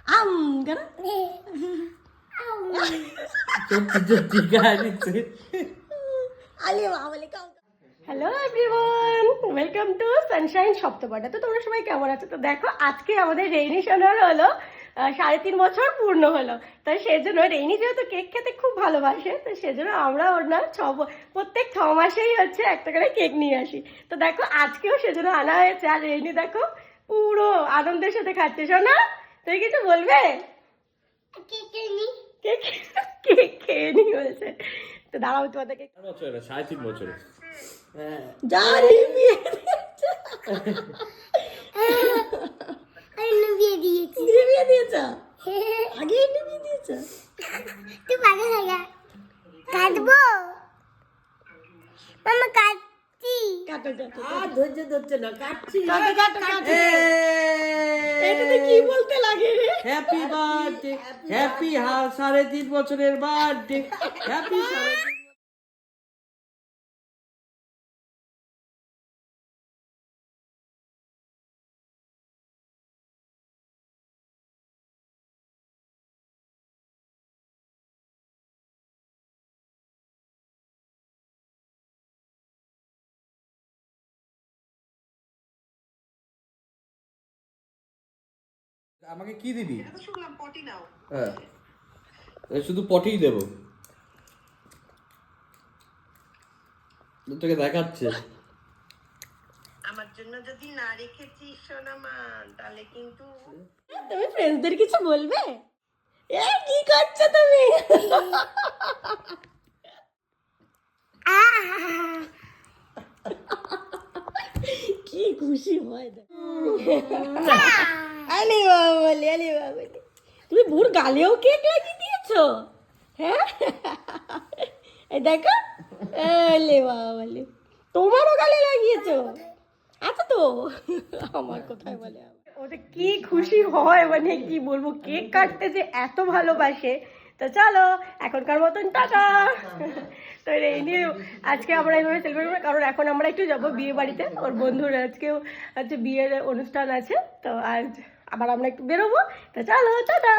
আম কেন hello everyone, welcome to Sunshine Saptapatha. তো তোমরা সবাই কেমন আছো? তো দেখো আজকে আমাদের রেইনি সোনার হলো 3.5 বছর পূর্ণ হলো। তাই সেজন্য রেইনি যেহেতু কেক খেতে খুব ভালোবাসে, তো সেজন্য আমরা ওর না প্রত্যেক 6 মাসেই হচ্ছে একটা করে কেক নিয়ে আসি। তো দেখো আজকেও সেজন্য আনা হয়েছে। আর রেইনি দেখো পুরো আনন্দের সাথে খাচ্ছে। সোনা তুই কিছু বলবে? কেক কেক খেয়ে নি বলছে। তো দাঁড়াও তোমাদেরকে 3.5 বছরে জানি বিয়ে দিয়েছ আগে বিয়ে দিয়েছ। তুই পাগল হয়ে গেল। কাটবো মামা, কাটছি। কাটো কাটো ধৈর্য ধরছে না, কাটছি। কাটো কাটো কাটো। এটাতে কি বলতে লাগে রে? হ্যাপি বার্থডে, হ্যাপি 3.5 বছরের বার্থডে, হ্যাপি। আমাকে কি দিবি? হ্যাঁ, শুধু পটিই দেবো। তোকে দেখাচ্ছে। আমার জন্য যদি না রেখেছিস সোনামা, তাহলে কিন্তু তুমি ফ্রেন্ডসদের কিছু বলবে? এ কি করছো তুমি? কি খুশি হয় আলি বাবা বলি, আলি বাবা বলি। তুমি বুড় গালেও কেক লাগিয়ে দিয়েছো? হ্যাঁ এই দেখো, আলে বাবা বলি, তোমারও গালে লাগিয়েছো? আচ্ছা তো আমার কোথায় বলে ওদের কি খুশি হয়, মানে কি বলবো, কেক কাটতে যে এত ভালোবাসে। তো চলো এখনকার মতন টাটা। তো এই নিয়ে আজকে আমরা এইভাবে সেলিব্রেট করি, কারণ এখন আমরা একটু যাবো বিয়ে বাড়িতে। ওর বন্ধুর আজকেও হচ্ছে বিয়ের অনুষ্ঠান আছে, তো আজ আবার আমরা একটু বেরোবো। তো চলো টাটা।